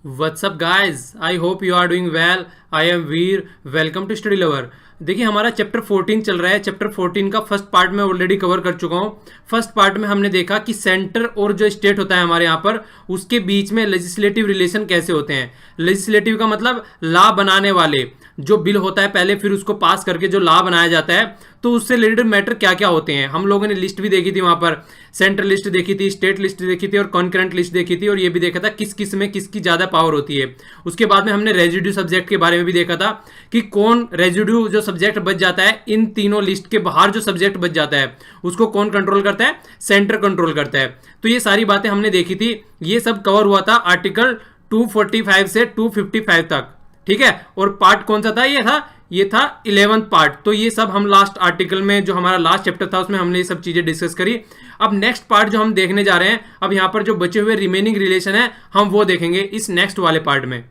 What's up guys? I hope you are doing well. I am Veer. Welcome to Study Lover. देखिए हमारा chapter 14 चल रहा है। Chapter 14 का फर्स्ट पार्ट में ऑलरेडी कवर कर चुका हूँ। फर्स्ट पार्ट में हमने देखा कि सेंटर और जो स्टेट होता है हमारे यहाँ पर उसके बीच में लेजिस्लेटिव रिलेशन कैसे होते हैं। लेजिस्लेटिव का मतलब लॉ बनाने वाले, जो बिल होता है पहले फिर उसको पास करके जो लॉ बनाया जाता है, तो उससे रिलेटेड मैटर क्या क्या होते हैं। हम लोगों ने लिस्ट भी देखी थी, वहां पर सेंट्रल लिस्ट देखी थी, स्टेट लिस्ट देखी थी और कॉन्करेंट लिस्ट देखी थी, और ये भी देखा था किस किस में किसकी ज्यादा पावर होती है। उसके बाद में हमने रेजिड्यू सब्जेक्ट के बारे में भी देखा था कि कौन रेजिड्यू जो सब्जेक्ट बच जाता है, इन तीनों लिस्ट के बाहर जो सब्जेक्ट बच जाता है उसको कौन कंट्रोल करता है, सेंटर कंट्रोल करता है। तो ये सारी बातें हमने देखी थी। ये सब कवर हुआ था आर्टिकल 245 से 255 तक, ठीक है। और पार्ट कौन सा था? ये था 11th पार्ट। तो ये सब हम लास्ट आर्टिकल में, जो हमारा लास्ट चैप्टर था, उसमें हमने ये सब चीजें डिस्कस करी। अब नेक्स्ट पार्ट जो हम देखने जा रहे हैं, अब यहां पर जो बचे हुए रिमेनिंग रिलेशन है हम वो देखेंगे इस नेक्स्ट वाले पार्ट में।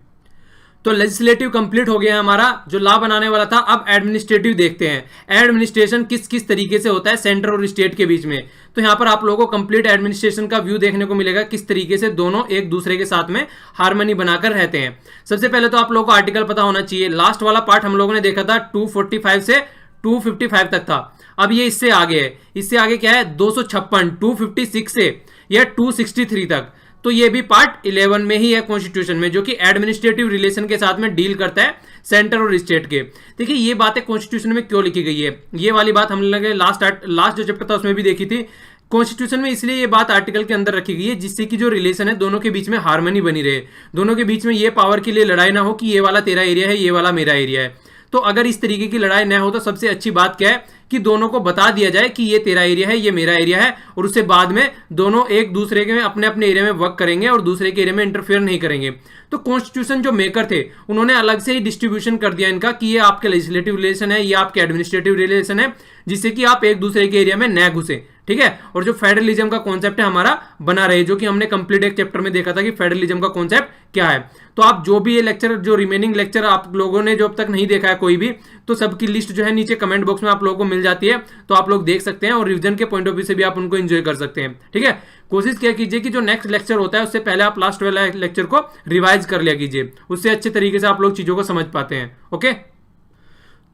तो लेजिस्लेटिव कंप्लीट हो गया हमारा, जो लॉ बनाने वाला था। अब एडमिनिस्ट्रेटिव देखते हैं। एडमिनिस्ट्रेशन किस किस तरीके से होता है सेंटर और स्टेट के बीच में। तो यहां पर आप लोगों को कंप्लीट एडमिनिस्ट्रेशन का व्यू देखने को मिलेगा, किस तरीके से दोनों एक दूसरे के साथ में हार्मनी बनाकर रहते हैं। सबसे पहले तो आप लोगों को आर्टिकल पता होना चाहिए। लास्ट वाला पार्ट हम लोगों ने देखा था 245 से 255 तक था। अब ये इससे आगे है। इससे आगे क्या है? 256, 256 से या 263 तक। तो ये भी पार्ट 11 में ही है कॉन्स्टिट्यूशन में, जो कि एडमिनिस्ट्रेटिव रिलेशन के साथ में डील करता है सेंटर और स्टेट के। देखिए ये बातें कॉन्स्टिट्यूशन में क्यों लिखी गई है, ये वाली बात हम लोग लास्ट जो चैप्टर था उसमें भी देखी थी। कॉन्स्टिट्यूशन में इसलिए ये बात आर्टिकल के अंदर रखी गई है जिससे कि जो रिलेशन है दोनों के बीच में हार्मनी बनी रहे, दोनों के बीच में ये पावर के लिए लड़ाई ना हो कि ये वाला तेरा एरिया है, ये वाला मेरा एरिया है। तो अगर इस तरीके की लड़ाई ना हो तो सबसे अच्छी बात क्या है कि दोनों को बता दिया जाए कि ये तेरा एरिया है, ये मेरा एरिया है, और उससे बाद में दोनों एक दूसरे के में अपने अपने एरिया में वर्क करेंगे और दूसरे के एरिया में इंटरफेयर नहीं करेंगे। तो कॉन्स्टिट्यूशन जो मेकर थे उन्होंने अलग से ही डिस्ट्रीब्यूशन कर दिया इनका कि ये आपके लेजिस्लेटिव रिलेशन है, ये आपके एडमिनिस्ट्रेटिव रिलेशन है, जिससे कि आप एक दूसरे के एरिया में न घुसे, ठीक है। और जो फेडरलिज्म का कॉन्सेप्ट है हमारा बना रहे, जो कि हमने कंप्लीट एक चैप्टर में देखा था कि फेडरलिज्म का कॉन्सेप्ट क्या है। तो आप जो भी ये लेक्चर, जो रिमेनिंग लेक्चर आप लोगों ने जो अब तक नहीं देखा है कोई भी, तो सबकी लिस्ट जो है नीचे कमेंट बॉक्स में आप लोगों को मिल जाती है, तो आप लोग देख सकते हैं और रिवीजन के पॉइंट ऑफ व्यू से भी आप उनको एंजॉय कर सकते हैं, ठीक है। कोशिश क्या कीजिए कि जो नेक्स्ट लेक्चर होता है उससे पहले आप लास्ट वाला लेक्चर को रिवाइज कर लिया कीजिए, उससे अच्छे तरीके से आप लोग चीजों को समझ पाते हैं, ओके।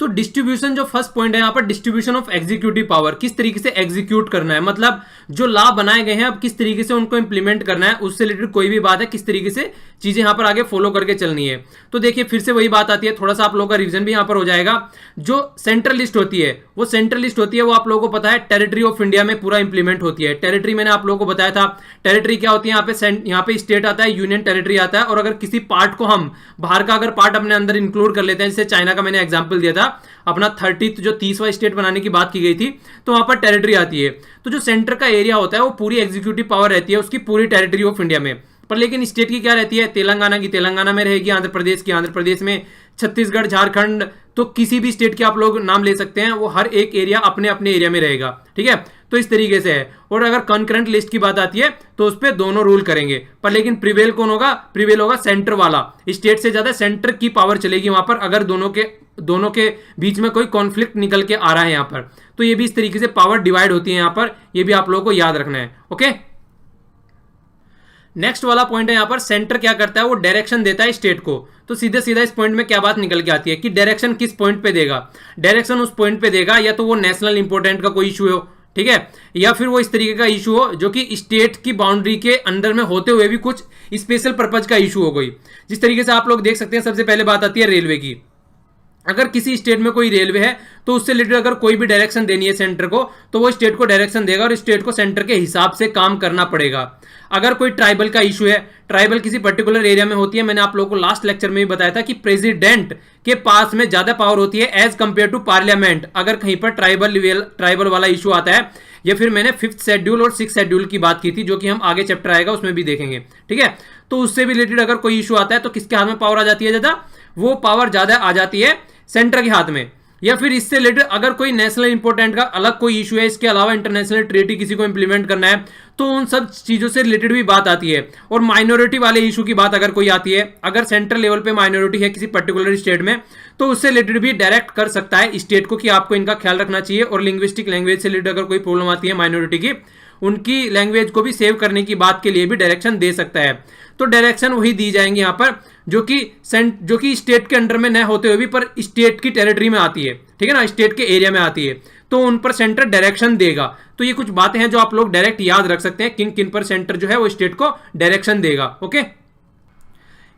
तो डिस्ट्रीब्यूशन जो फर्स्ट पॉइंट है यहाँ पर, डिस्ट्रीब्यूशन ऑफ एग्जीक्यूटिव पावर, किस तरीके से एग्जीक्यूट करना है, मतलब जो लॉ बनाए गए हैं अब किस तरीके से उनको इंप्लीमेंट करना है, उससे रिलेटेड कोई भी बात है, किस तरीके से चीजें यहाँ पर आगे फॉलो करके चलनी है। तो देखिए फिर से वही बात आती है, थोड़ा सा आप लोगों का रिवीजन भी यहाँ पर हो जाएगा। जो सेंट्रल लिस्ट होती है वो सेंट्रल लिस्ट होती है, वो आप लोगों को पता है टेरिटरी ऑफ इंडिया में पूरा इंप्लीमेंट होती है। टेरिटरी मैंने आप लोगों को बताया था, टेरिटरी क्या होती है, यहाँ पे स्टेट आता है, यूनियन टेरिटरी आता है, और अगर किसी पार्ट को हम बाहर का अगर पार्ट अपने अंदर इंक्लूड कर लेते हैं, जैसे चाइना का मैंने एग्जाम्पल दिया था, अपना 30वां स्टेट बनाने की बात की गई थी, तो वहां पर टेरिटरी आती है। तो जो सेंटर का एरिया होता है वो पूरी एग्जीक्यूटिव पावर रहती है उसकी पूरी टेरिटरी ऑफ इंडिया में। पर लेकिन स्टेट की क्या रहती है? तेलंगाना की तेलंगाना में रहेगी, आंध्र प्रदेश की आंध्र प्रदेश में, छत्तीसगढ़, झारखंड, तो किसी भी स्टेट के आप लोग नाम ले सकते हैं, वो हर एक एरिया अपने अपने एरिया में रहेगा, ठीक है। तो इस तरीके से है। और अगर कंकरेंट लिस्ट की बात आती है तो उस पर दोनों रूल करेंगे, पर लेकिन प्रिवेल कौन होगा? प्रिवेल होगा सेंटर वाला, स्टेट से ज्यादा सेंटर की पावर चलेगी वहां पर, अगर दोनों के बीच में कोई कॉन्फ्लिक्ट निकल के आ रहा है यहाँ पर। तो ये भी इस तरीके से पावर डिवाइड होती है यहाँ पर, ये भी आप लोगों को याद रखना है, ओके। नेक्स्ट वाला पॉइंट है यहाँ पर, सेंटर क्या करता है? वो डायरेक्शन देता है स्टेट को। तो सीधे सीधा इस पॉइंट में क्या बात निकल के आती है कि डायरेक्शन किस पॉइंट पे देगा? डायरेक्शन उस पॉइंट पे देगा या तो वो नेशनल इंपोर्टेंट का कोई इशू हो, ठीक है, या फिर वो इस तरीके का इशू हो जो कि स्टेट की बाउंड्री के अंदर में होते हुए भी कुछ स्पेशल पर्पज का इशू हो गई। जिस तरीके से आप लोग देख सकते हैं, सबसे पहले बात आती है रेलवे की। अगर किसी स्टेट में कोई रेलवे है तो उससे रिलेटेड अगर कोई भी डायरेक्शन देनी है सेंटर को, तो वो स्टेट को डायरेक्शन देगा और स्टेट को सेंटर के हिसाब से काम करना पड़ेगा। अगर कोई ट्राइबल का इशू है, ट्राइबल किसी पर्टिकुलर एरिया में होती है, मैंने आप लोगों को लास्ट लेक्चर में भी बताया था कि प्रेसिडेंट के पास में ज्यादा पावर होती है एज कंपेयर टू पार्लियामेंट, अगर कहीं पर ट्राइबल वाला इशू आता है। या फिर मैंने 5th शेड्यूल और 6th शेड्यूल की बात की थी, जो कि हम आगे चैप्टर आएगा उसमें भी देखेंगे, ठीक है। तो उससे भी रिलेटेड अगर कोई इशू आता है तो किसके हाथ में पावर आ जाती है? ज्यादा, वो पावर ज्यादा आ जाती है सेंटर के हाथ में। या फिर इससे रिलेटेड अगर कोई नेशनल इंपोर्टेंट का अलग कोई इशू है, इसके अलावा इंटरनेशनल ट्रीटी किसी को इंप्लीमेंट करना है, तो उन सब चीजों से रिलेटेड भी बात आती है। और माइनॉरिटी वाले इशू की बात अगर कोई आती है, अगर सेंट्रल लेवल पे माइनॉरिटी है किसी पर्टिकुलर स्टेट में, तो उससे रिलेटेड भी डायरेक्ट कर सकता है स्टेट को कि आपको इनका ख्याल रखना चाहिए। और लिंग्विस्टिक लैंग्वेज से रिलेटेड अगर कोई प्रॉब्लम आती है माइनॉरिटी की, उनकी लैंग्वेज को भी सेव करने की बात के लिए भी डायरेक्शन दे सकता है। तो डायरेक्शन वही दी जाएंगी यहाँ पर जो कि स्टेट के अंडर में न होते हुए भी पर स्टेट की टेरिटरी में आती है, ठीक है ना, स्टेट के एरिया में आती है, तो उन पर सेंटर डायरेक्शन देगा। तो ये कुछ बातें हैं जो आप लोग डायरेक्ट याद रख सकते हैं, किन किन पर सेंटर जो है वो स्टेट को डायरेक्शन देगा। ओके,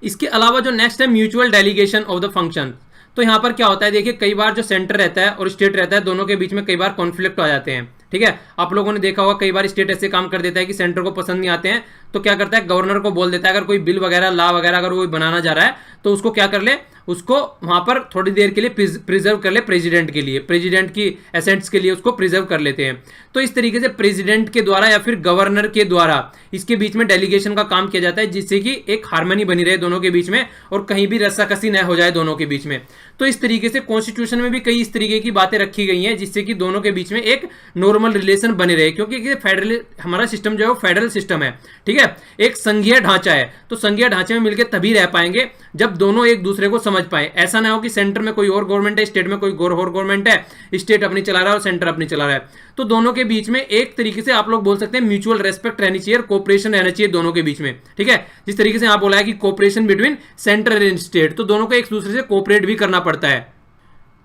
इसके अलावा जो नेक्स्ट है mutual delegation of the function. तो यहाँ पर क्या होता है, देखिए कई बार जो सेंटर रहता है और स्टेट रहता है, दोनों के बीच में कई बार कॉन्फ्लिक्ट आ जाते हैं, ठीक है। आप लोगों ने देखा होगा कई बार स्टेट ऐसे काम कर देता है कि सेंटर को पसंद नहीं आते हैं, तो क्या करता है, गवर्नर को बोल देता है अगर कोई बिल वगैरह लॉ वगैरह अगर वो बनाना जा रहा है तो उसको क्या कर ले, उसको वहां पर थोड़ी देर के लिए प्रिजर्व कर ले, प्रेसिडेंट के लिए, प्रेसिडेंट की एसेंट्स के लिए उसको प्रिजर्व कर लेते हैं। तो इस तरीके से प्रेसिडेंट के द्वारा या फिर गवर्नर के द्वारा इसके बीच में डेलीगेशन का काम किया जाता है, जिससे कि एक हार्मनी बनी रहे दोनों के बीच में और कहीं भी रस्साकसी न हो जाए दोनों के बीच में। तो इस तरीके से कॉन्स्टिट्यूशन में भी कई इस तरीके की बातें रखी गई हैं जिससे कि दोनों के बीच में एक नॉर्मल रिलेशन बने रहे, क्योंकि फेडरल हमारा सिस्टम जो है वो फेडरल सिस्टम है, ठीक है, एक संघीय ढांचा है। तो संघीय ढांचे में मिलकर तभी रह पाएंगे जब दोनों एक दूसरे को समझ पाए। ऐसा ना हो कि सेंटर में कोई और गवर्नमेंट है, स्टेट में कोई और गवर्नमेंट है, स्टेट अपनी चला रहा है और सेंटर अपनी चला रहा है। तो दोनों के बीच में एक तरीके से आप लोग बोल सकते हैं म्यूचुअल रेस्पेक्ट रहनी चाहिए, कोऑपरेशन रहना चाहिए दोनों के बीच में, ठीक है। जिस तरीके से आप बोला है कि cooperation between centre and state, तो दोनों को एक दूसरे से कोऑपरेट भी करना पड़ता है।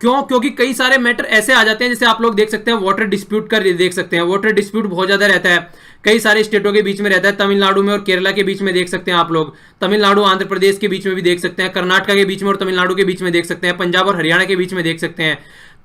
क्यों? क्योंकि कई सारे मैटर ऐसे आ जाते हैं, जैसे आप लोग देख सकते हैं वाटर डिस्प्यूट का देख सकते हैं, वाटर डिस्प्यूट बहुत ज्यादा रहता है, कई सारे स्टेटों के बीच में रहता है, तमिलनाडु में और केरला के बीच में देख सकते हैं आप लोग, तमिलनाडु आंध्र प्रदेश के बीच में भी देख सकते हैं, कर्नाटक के बीच में और तमिलनाडु के बीच में देख सकते हैं, पंजाब और हरियाणा के बीच में देख सकते हैं।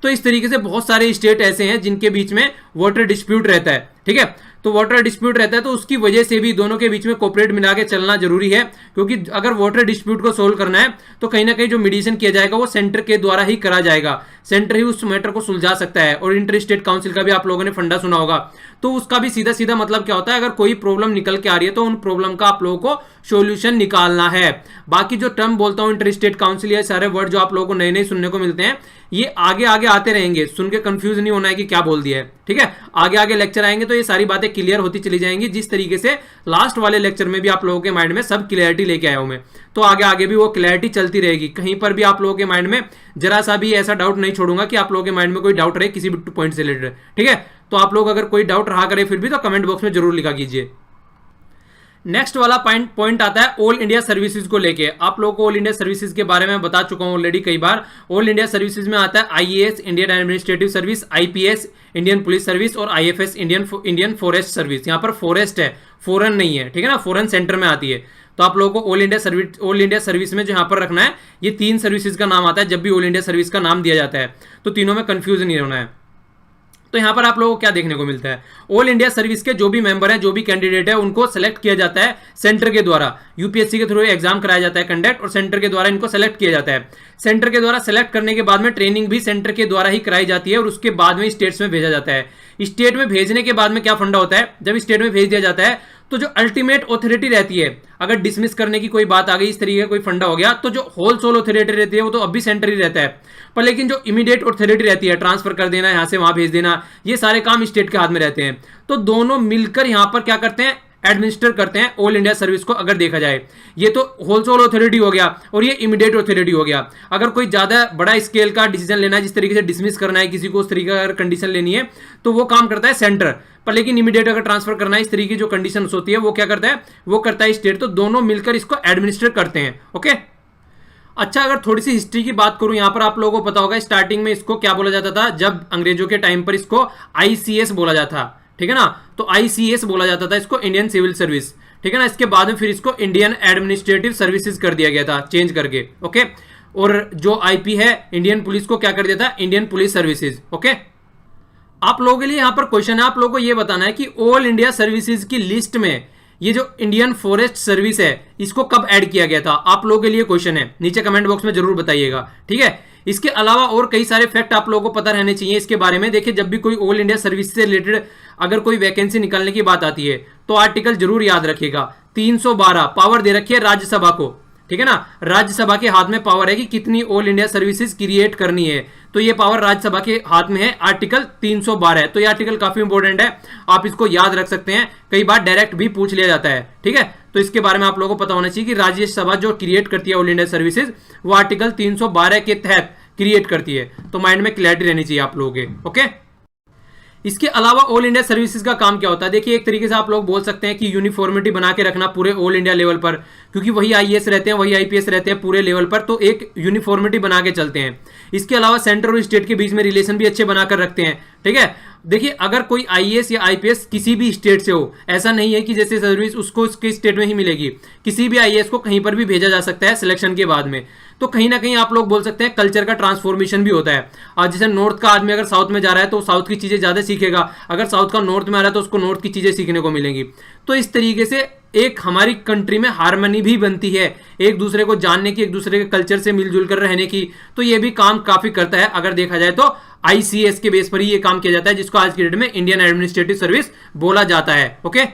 तो इस तरीके से बहुत सारे स्टेट ऐसे हैं जिनके बीच में वाटर डिस्प्यूट रहता है, ठीक है। तो वाटर डिस्प्यूट रहता है तो उसकी वजह से भी दोनों के बीच में कोऑपरेट मिला के चलना जरूरी है, क्योंकि अगर वाटर डिस्प्यूट को सोल्व करना है तो कहीं ना कहीं जो मीडिएशन किया जाएगा वो सेंटर के द्वारा ही करा जाएगा, सेंटर ही उस मैटर को सुलझा सकता है। और इंटर स्टेट काउंसिल का भी आप लोगों ने फंडा सुना होगा, तो उसका भी सीधा सीधा मतलब क्या होता है, अगर कोई प्रॉब्लम निकल के आ रही है तो उन प्रॉब्लम का आप लोगों को सॉल्यूशन निकालना है। बाकी जो टर्म बोलता हूं इंटर स्टेट काउंसिल, ये सारे वर्ड जो आप लोगों को नए नए सुनने को मिलते हैं, ये आगे आगे आते रहेंगे, सुन के कंफ्यूज नहीं होना है कि क्या बोल दिया है, ठीक है। आगे आगे लेक्चर आएंगे तो ये सारी बातें क्लियर होती चली जाएंगी, जिस तरीके से लास्ट वाले लेक्चर में भी आप लोगों के माइंड में सब क्लैरिटी लेके आया हूं मैं, तो आगे आगे भी वो क्लैरिटी चलती रहेगी। कहीं पर भी आप लोगों के माइंड में जरा सा भी ऐसा डाउट नहीं छोड़ूंगा कि आप लोगों के माइंड में कोई डाउट रहे किसी भी पॉइंट से रिलेटेड, ठीक है। तो आप लोग अगर कोई डाउट रहा करे फिर भी तो कमेंट बॉक्स में जरूर लिखा कीजिए। नेक्स्ट वाला पॉइंट आता है ऑल इंडिया सर्विसेज को लेके। आप लोगों को ऑल इंडिया सर्विसेज के बारे में बता चुका हूं ऑलरेडी कई बार। ऑल इंडिया सर्विसेज में आता है IAS Indian administrative service, IPS Indian police service और आईएफएस इंडियन फॉरेस्ट सर्विस। यहाँ पर फॉरेस्ट है, फॉरेन नहीं है, ठीक है ना, फॉरेन सेंटर में आती है। तो आप लोगों को ऑल इंडिया सर्विस में जो यहाँ पर रखना है, ये 3 सर्विसेज का नाम आता है जब भी ऑल इंडिया सर्विस का नाम दिया जाता है, तो तीनों में कंफ्यूज नहीं होना है। तो यहां पर आप लोगों को क्या देखने को मिलता है, ऑल इंडिया सर्विस के जो भी मेंबर हैं, जो भी कैंडिडेट है, उनको सेलेक्ट किया जाता है सेंटर के द्वारा, यूपीएससी के थ्रू एग्जाम कराया जाता है कंडक्ट, और सेंटर के द्वारा इनको सेलेक्ट किया जाता है। सेंटर के द्वारा सेलेक्ट करने के बाद में ट्रेनिंग भी सेंटर के द्वारा ही कराई जाती है और उसके बाद में स्टेट्स में भेजा जाता है। स्टेट में भेजने के बाद में क्या फंडा होता है, जब स्टेट में भेज दिया जाता है तो जो अल्टीमेट ऑथोरिटी रहती है, अगर डिसमिस करने की कोई बात आ गई, इस तरीके का कोई फंडा हो गया, तो जो होल सोल ऑथोरिटी रहती है वो तो अब भी सेंटर ही रहता है, पर लेकिन जो इमीडिएट ऑथोरिटी रहती है, ट्रांसफर कर देना, यहां से वहां भेज देना, ये सारे काम स्टेट के हाथ में रहते हैं। तो दोनों मिलकर यहां पर क्या करते हैं, एडमिनिस्टर करते हैं ऑल इंडिया सर्विस को। अगर देखा जाए ये तो होलसेल अथॉरिटी हो गया और ये इमीडिएट अथॉरिटी हो गया। अगर कोई ज्यादा बड़ा स्केल का डिसीजन लेना है, जिस तरीके से डिसमिस करना है किसी को, उस तरीके का कंडीशन लेनी है, तो वो काम करता है सेंटर। पर लेकिन इमीडिएट अगर ट्रांसफर करना है, इस तरीके की जो कंडीशन होती है, वो क्या करता है, वो करता है स्टेट। तो दोनों मिलकर इसको एडमिनिस्टर करते हैं। ओके, अच्छा, अगर थोड़ी सी हिस्ट्री की बात करूं, यहां पर आप लोगों को पता होगा स्टार्टिंग में इसको क्या बोला जाता था, जब अंग्रेजों के टाइम पर इसको आईसीएस बोला जाता था, ठीक है ना। तो आईसीएस बोला जाता था इसको, इंडियन सिविल सर्विस, ठीक है ना। इसके बाद में फिर इसको इंडियन एडमिनिस्ट्रेटिव सर्विसेज कर दिया गया था चेंज करके। ओके, और जो आईपी है इंडियन पुलिस को क्या कर दिया था, इंडियन पुलिस सर्विसेज। ओके, आप लोगों के लिए यहां पर क्वेश्चन है, आप लोगों को यह बताना है कि ऑल इंडिया सर्विसेज की लिस्ट में ये जो इंडियन फॉरेस्ट सर्विस है, इसको कब ऐड किया गया था। आप लोगों के लिए क्वेश्चन है, नीचे कमेंट बॉक्स में जरूर बताइएगा, ठीक है। इसके अलावा और कई सारे फैक्ट आप लोगों को पता रहने चाहिए इसके बारे में। देखिए, जब भी कोई ऑल इंडिया सर्विस से रिलेटेड अगर कोई वैकेंसी निकालने की बात आती है, तो आर्टिकल जरूर याद रखिएगा। 312 पावर दे रखी है राज्यसभा को, ठीक है ना। राज्यसभा के हाथ में पावर है कि कितनी ऑल इंडिया सर्विसेज क्रिएट करनी है, तो ये पावर राज्यसभा के हाथ में है। आर्टिकल 312 है, तो ये आर्टिकल काफी इंपॉर्टेंट है, आप इसको याद रख सकते हैं। कई बार डायरेक्ट भी पूछ लिया जाता है, ठीक है। तो इसके बारे में आप लोगों को पता होना चाहिए कि राज्यसभा जो क्रिएट करती है ऑल इंडिया सर्विसेज, वो आर्टिकल 312 के तहत क्रिएट करती है। तो माइंड में क्लैरिटी रहनी चाहिए आप लोगों के। ओके, इसके अलावा ऑल इंडिया सर्विसेज का काम क्या होता है? देखिए, एक तरीके से आप लोग बोल सकते हैं कि यूनिफॉर्मिटी बना के रखना पूरे ऑल इंडिया लेवल पर, क्योंकि वही आईएएस रहते हैं, वही आईपीएस रहते हैं पूरे लेवल पर, तो एक यूनिफॉर्मिटी बना के चलते हैं। इसके अलावा सेंटर और स्टेट के बीच में रिलेशन भी अच्छे बनाकर रखते हैं। ठीक है, देखिए, अगर कोई आईएएस या आईपीएस किसी भी स्टेट से हो, ऐसा नहीं है कि जैसे सर्विस उसको उसके स्टेट में ही मिलेगी, किसी भी आईएएस को कहीं पर भी भेजा जा सकता है सिलेक्शन के बाद में। तो कहीं ना कहीं आप लोग बोल सकते हैं कल्चर का ट्रांसफॉर्मेशन भी होता है। और जैसे नॉर्थ का आदमी अगर साउथ में जा रहा है तो साउथ की चीजें ज्यादा सीखेगा, अगर साउथ का नॉर्थ में आ रहा है तो उसको नॉर्थ की चीजें सीखने को मिलेंगी। तो इस तरीके से एक हमारी कंट्री में हार्मनी भी बनती है, एक दूसरे को जानने की, एक दूसरे के कल्चर से मिलजुल कर रहने की। तो ये भी काम काफी करता है। अगर देखा जाए तो आईसीएस के बेस पर ही ये काम किया जाता है, जिसको आज की डेट में इंडियन एडमिनिस्ट्रेटिव सर्विस बोला जाता है। ओके,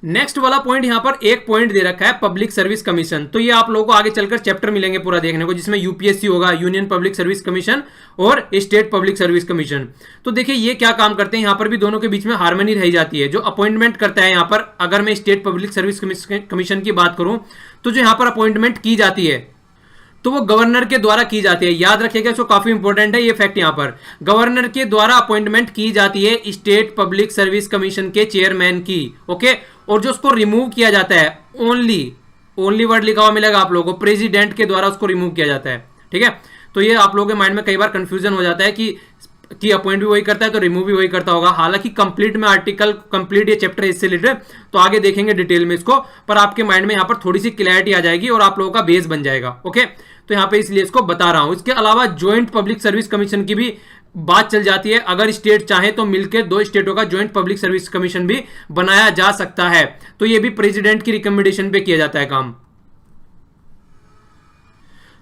नेक्स्ट वाला पॉइंट, यहां पर एक पॉइंट दे रखा है पब्लिक सर्विस कमीशन। तो ये आप लोगों को आगे चलकर चैप्टर मिलेंगे पूरा देखने को, जिसमें यूपीएससी होगा, यूनियन पब्लिक सर्विस कमीशन और स्टेट पब्लिक सर्विस कमीशन। तो देखिए ये क्या काम करते हैं, यहां पर भी दोनों के बीच में हार्मनी रही जाती है। जो अपॉइंटमेंट करता है यहां पर, अगर मैं स्टेट पब्लिक सर्विस कमीशन की बात करूं, तो जो यहां पर अपॉइंटमेंट की जाती है तो वो गवर्नर के द्वारा की जाती है। याद रखिएगा, इसको काफी इंपॉर्टेंट है ये फैक्ट। यहां पर गवर्नर के द्वारा अपॉइंटमेंट की जाती है स्टेट पब्लिक सर्विस कमीशन के चेयरमैन की। ओके, और जो उसको रिमूव किया जाता है, ओनली वर्ड लिखा हुआ मिलेगा आप लोगों को, प्रेसिडेंट के द्वारा उसको रिमूव किया जाता है। ठीक है, तो ये आप लोगों के माइंड में कई बार कंफ्यूजन हो जाता है कि अपॉइंट भी वही करता है तो रिमूव भी वही करता होगा। हालांकि कंप्लीट में आर्टिकल कंप्लीट ये चैप्टर इससे रिलेटेड, तो आगे देखेंगे डिटेल में इसको, पर आपके माइंड में यहां पर थोड़ी सी क्लैरिटी आ जाएगी और आप लोगों का बेस बन जाएगा। ओके, तो यहां पे इसलिए इसको बता रहा हूं। इसके अलावा ज्वाइंट पब्लिक सर्विस कमीशन की भी बात चल जाती है। अगर स्टेट चाहे तो मिलकर दो स्टेटों का ज्वाइंट पब्लिक सर्विस कमीशन भी बनाया जा सकता है। तो ये भी प्रेसिडेंट की रिकमेंडेशन पे किया जाता है काम।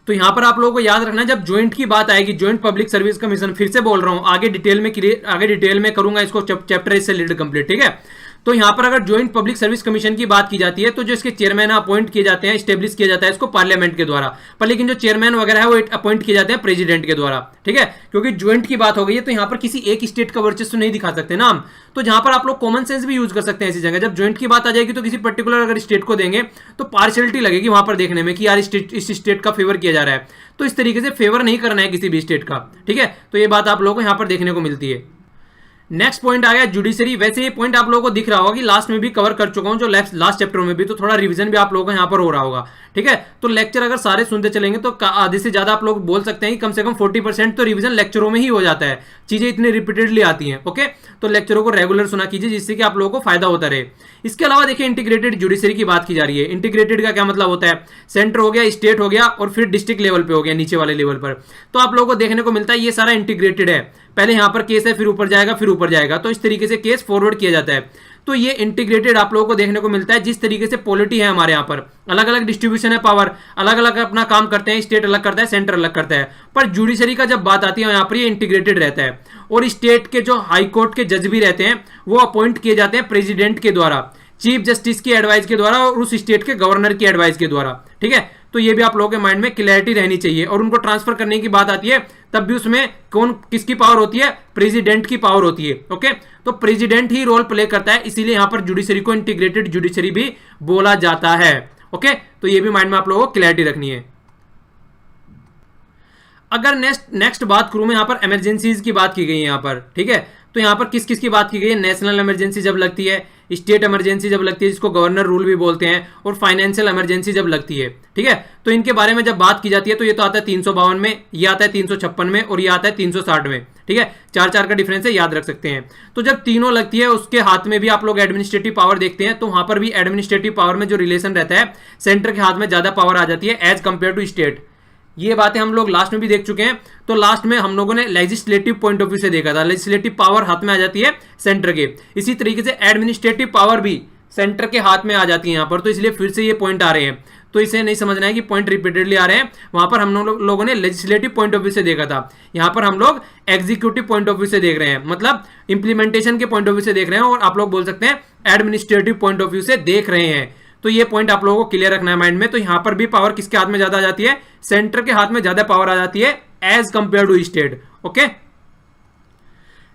तो यहां पर आप लोगों को याद रखना, जब ज्वाइंट की बात आएगी, ज्वाइंट पब्लिक सर्विस कमीशन, फिर से बोल रहा हूं, आगे डिटेल में करूंगा इसको चैप्टर इससे रिलेटेड कंप्लीट। ठीक है, तो यहां पर अगर ज्वाइंट पब्लिक सर्विस कमीशन की बात की जाती है तो जो इसके चेयरमैन अपॉइंट किए जाते हैं, स्टेब्लिश किया जाता है इसको पार्लियामेंट के द्वारा, पर लेकिन जो चेयरमैन वगैरह है वो अपॉइंट किए जाते हैं प्रेसिडेंट के द्वारा। ठीक है, क्योंकि ज्वाइंट की बात हो गई है तो यहां पर किसी एक स्टेट का वर्चस्व नहीं दिखा सकते ना हम। तो जहां पर आप लोग कॉमन सेंस भी यूज कर सकते हैं ऐसी जगह। जब ज्वाइंट की बात आ जाएगी तो किसी पर्टिकुलर अगर स्टेट को देंगे तो पार्शियलिटी लगेगी वहां पर देखने में कि यार इस स्टेट का फेवर किया जा रहा है। तो इस तरीके से फेवर नहीं करना है किसी भी स्टेट का। ठीक है, तो ये बात आप लोगों को यहां पर देखने को मिलती है। नेक्स्ट पॉइंट आ गया जुडिशरी। वैसे ये पॉइंट आप लोगों को दिख रहा होगा कि लास्ट में भी कवर कर चुका हूं, जो लास्ट चैप्टर में भी, तो थोड़ा रिवीजन भी आप लोगों को यहां पर हो रहा होगा। ठीक है, तो लेक्चर अगर सारे सुनते चलेंगे तो आधे से ज्यादा आप लोग बोल सकते हैं कि कम से कम 40% तो रिवीजन लेक्चरों में ही हो जाता है, चीजें इतनी रिपीटेडली आती हैं। ओके, तो लेक्चरों को रेगुलर सुना कीजिए जिससे कि आप लोगों को फायदा होता रहे। इसके अलावा देखिए इंटीग्रेटेड जुडिशरी की बात की जा रही है। इंटीग्रेटेड का क्या मतलब होता है? सेंटर हो गया, स्टेट हो गया और फिर डिस्ट्रिक्ट लेवल पे हो गया, नीचे वाले लेवल पर। तो आप लोगों को देखने को मिलता है ये सारा इंटीग्रेटेड है। पहले यहां पर केस है, फिर ऊपर जाएगा, फिर ऊपर जाएगा, तो इस तरीके से केस फॉरवर्ड किया जाता है। तो ये इंटीग्रेटेड आप लोगों को देखने को मिलता है। जिस तरीके से पॉलिटी है हमारे यहाँ पर, अलग अलग डिस्ट्रीब्यूशन है पावर, अलग अलग अपना काम करते हैं, स्टेट अलग करता है, सेंटर अलग करता है, पर जुडिशरी का जब बात आती है यहाँ पर ये इंटीग्रेटेड रहता है। और स्टेट के जो हाई कोर्ट के जज भी रहते हैं वो अपॉइंट किए जाते हैं प्रेसिडेंट के द्वारा, चीफ जस्टिस की एडवाइस के द्वारा और उस स्टेट के गवर्नर की एडवाइस के द्वारा। ठीक है, तो ये भी आप लोगों के माइंड में क्लैरिटी रहनी चाहिए। और उनको ट्रांसफर करने की बात आती है तब भी उसमें कौन किसकी पावर होती है? प्रेसिडेंट की पावर होती है। ओके, तो प्रेसिडेंट ही रोल प्ले करता है, इसीलिए यहां पर जुडिशरी को इंटीग्रेटेड जुडिशरी भी बोला जाता है। ओके, तो ये भी माइंड में आप लोगों को क्लैरिटी रखनी है। अगर नेक्स्ट बात करूं मैं, यहां पर इमरजेंसीज की बात की गई है यहां पर। ठीक है, तो यहां पर किस किस की बात की गई है? नेशनल इमरजेंसी जब लगती है, स्टेट इमरजेंसी जब लगती है जिसको गवर्नर रूल भी बोलते हैं, और फाइनेंशियल इमरजेंसी जब लगती है। ठीक है, तो इनके बारे में जब बात की जाती है तो ये तो आता है 352 में, ये आता है 356 में और ये आता है 360 में। ठीक है, 4 का डिफरेंस है, याद रख सकते हैं। तो जब तीनों लगती है उसके हाथ में भी आप लोग एडमिनिस्ट्रेटिव पावर देखते हैं, तो वहां पर भी एडमिनिस्ट्रेटिव पावर में जो रिलेशन रहता है, सेंटर के हाथ में ज्यादा पावर आ जाती है एज कंपेयर टू स्टेट। ये बातें हम लोग लास्ट में भी देख चुके हैं। तो लास्ट में हम लोगों ने लेजिस्लेटिव पॉइंट ऑफ व्यू से देखा था, लेजिस्लेटिव पावर हाथ में आ जाती है सेंटर के। इसी तरीके से एडमिनिस्ट्रेटिव पावर भी सेंटर के हाथ में आ जाती है यहाँ पर। तो इसलिए फिर से ये पॉइंट आ रहे हैं, तो इसे नहीं समझना है कि पॉइंट रिपीटेडली आ रहे हैं। वहां पर हम लोगों ने लेजिस्लेटिव पॉइंट ऑफ व्यू से देखा था, यहाँ पर हम लोग एग्जीक्यूटिव पॉइंट ऑफ व्यू से देख रहे हैं, मतलब इंप्लीमेंटेशन के पॉइंट ऑफ व्यू से देख रहे हैं, और आप लोग बोल सकते हैं एडमिनिस्ट्रेटिव पॉइंट ऑफ व्यू से देख रहे हैं। तो ये पॉइंट आप लोगों को क्लियर रखना है माइंड में। तो यहां पर भी पावर किसके हाथ में ज्यादा आ जाती है? सेंटर के हाथ में ज्यादा पावर आ जाती है as compare to state. Okay,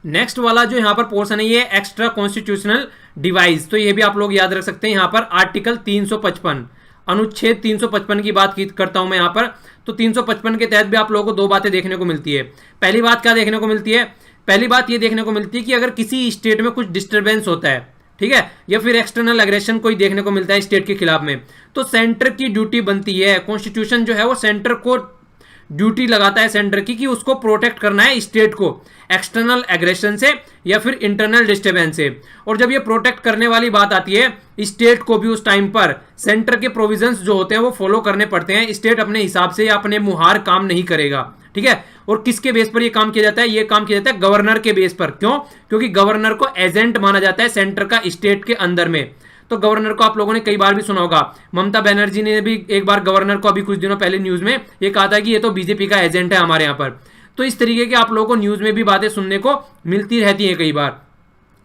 next वाला जो यहां पर पोर्शन है ये एक्स्ट्रा कॉन्स्टिट्यूशनल डिवाइस। तो ये भी आप लोग याद रख सकते हैं। यहां पर आर्टिकल 355 अनुच्छेद 355 की बात करता हूं मैं यहां पर। तो 355 के तहत भी आप लोगों को दो बातें देखने को मिलती है। पहली बात क्या देखने को मिलती है? पहली बात ये देखने को मिलती है कि अगर किसी स्टेट में कुछ डिस्टर्बेंस होता है, ठीक है, या फिर एक्सटर्नल एग्रेशन कोई देखने को मिलता है स्टेट के खिलाफ में, तो सेंटर की ड्यूटी बनती है, कॉन्स्टिट्यूशन जो है वो सेंटर को ड्यूटी लगाता है सेंटर की कि उसको प्रोटेक्ट करना है स्टेट को एक्सटर्नल एग्रेशन से या फिर इंटरनल डिस्टर्बेंस से। और जब ये प्रोटेक्ट करने वाली बात आती है, स्टेट को भी उस टाइम पर सेंटर के प्रोविजंस जो होते हैं वो फॉलो करने पड़ते हैं। स्टेट अपने हिसाब से या अपने मुहार काम नहीं करेगा, ठीक है। और किसके बेस पर ये काम किया जाता है? ये काम किया जाता है गवर्नर के बेस पर। क्यों? क्योंकि गवर्नर को एजेंट माना जाता है सेंटर का स्टेट के अंदर में। तो गवर्नर को आप लोगों ने कई बार भी सुना होगा, ममता बनर्जी ने भी एक बार गवर्नर को अभी कुछ दिनों पहले न्यूज में ये कहा था कि ये तो बीजेपी का एजेंट है हमारे यहाँ पर। तो इस तरीके के आप लोगों को न्यूज में भी बातें सुनने को मिलती रहती हैं कई बार।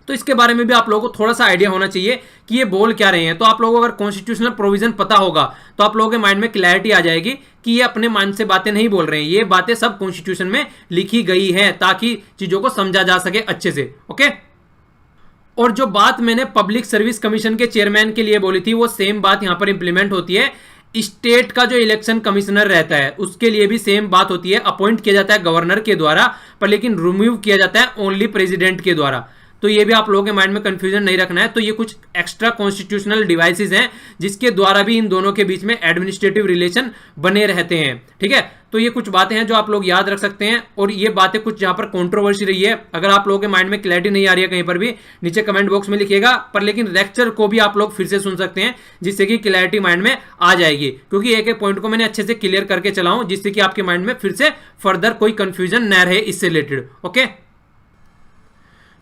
तो इसके बारे में भी आप लोगों को थोड़ा सा आइडिया होना चाहिए कि ये बोल क्या रहे हैं। तो आप लोगों को अगर कॉन्स्टिट्यूशनल प्रोविजन पता होगा तो आप लोगों के माइंड में क्लैरिटी आ जाएगी कि ये अपने माइंड से बातें नहीं बोल रहे हैं, ये बातें सब कॉन्स्टिट्यूशन में लिखी गई हैं ताकि चीजों को समझा जा सके अच्छे से। ओके। और जो बात मैंने पब्लिक सर्विस कमीशन के चेयरमैन के लिए बोली थी वो सेम बात यहां पर इंप्लीमेंट होती है। स्टेट का जो इलेक्शन कमिश्नर रहता है उसके लिए भी सेम बात होती है। अपॉइंट किया जाता है गवर्नर के द्वारा, पर लेकिन रिमूव किया जाता है ओनली प्रेसिडेंट के द्वारा। तो ये भी आप लोगों के माइंड में कंफ्यूजन नहीं रखना है। तो ये कुछ एक्स्ट्रा कॉन्स्टिट्यूशनल डिवाइसेस हैं जिसके द्वारा भी इन दोनों के बीच में एडमिनिस्ट्रेटिव रिलेशन बने रहते हैं, ठीक है। तो ये कुछ बातें हैं जो आप लोग याद रख सकते हैं। और ये बातें कुछ जहां पर कंट्रोवर्सी रही है, अगर आप लोगों के माइंड में क्लैरिटी नहीं आ रही है कहीं पर भी, नीचे कमेंट बॉक्स में लिखिएगा। पर लेकिन लेक्चर को भी आप लोग फिर से सुन सकते हैं जिससे कि क्लैरिटी माइंड में आ जाएगी, क्योंकि एक एक पॉइंट को मैंने अच्छे से क्लियर करके चलाऊं जिससे कि आपके माइंड में फिर से फर्दर कोई कंफ्यूजन न रहे इससे रिलेटेड। ओके।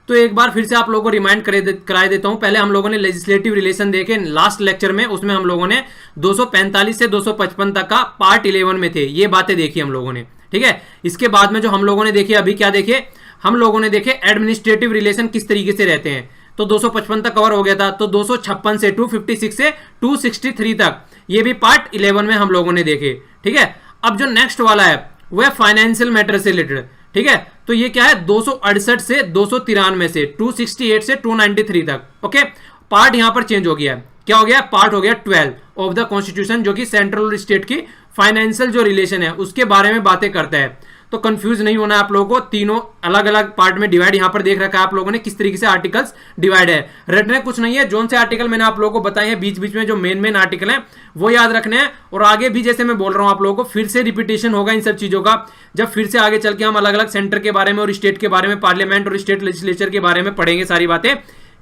तो एक बार फिर से आप लोगों को रिमाइंड कराए देता हूं। पहले हम लोगों ने लेजिस्लेटिव रिलेशन देखे लास्ट लेक्चर में, उसमें हम लोगों ने 245 से 255 तक का पार्ट 11 में थे, ये बातें देखी हम लोगों ने, ठीक है। इसके बाद में जो हम लोगों ने देखे, अभी क्या देखे, हम लोगों ने देखे एडमिनिस्ट्रेटिव रिलेशन किस तरीके से रहते हैं। तो 255 तक कवर हो गया था। तो 256 से 256 से 263 तक ये भी पार्ट 11 में हम लोगों ने देखे, ठीक है। अब जो नेक्स्ट वाला है वह फाइनेंशियल मैटर से रिलेटेड, ठीक है। तो ये क्या है, 268 से 293 से 268 से 293 तक। ओके। पार्ट यहां पर चेंज हो गया है। क्या हो गया? पार्ट हो गया 12 ऑफ द कॉन्स्टिट्यूशन, जो कि सेंट्रल और स्टेट की फाइनेंशियल जो रिलेशन है उसके बारे में बातें करता है। तो कंफ्यूज नहीं होना है आप लोगों को। तीनों अलग अलग पार्ट में डिवाइड यहां पर देख रखा है आप लोगों ने किस तरीके से आर्टिकल्स डिवाइड है। रटने कुछ नहीं है, जोन से आर्टिकल मैंने आप लोगों को बताए हैं बीच बीच में, जो मेन आर्टिकल है वो याद रखने हैं। और आगे भी जैसे मैं बोल रहा हूं आप लोगों को फिर से रिपीटेशन होगा इन सब चीजों का, जब फिर से आगे चल के हम अलग अलग सेंटर के बारे में और स्टेट के बारे में, पार्लियामेंट और स्टेट लेजिस्लेचर के बारे में पढ़ेंगे सारी बातें।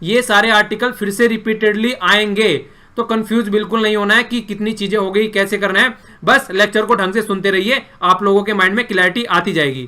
ये सारे आर्टिकल फिर से रिपीटेडली आएंगे, तो कंफ्यूज बिल्कुल नहीं होना है कि कितनी चीजें हो गई, कैसे करना है। बस लेक्चर को ढंग से सुनते रहिए, आप लोगों के माइंड में क्लैरिटी आती जाएगी।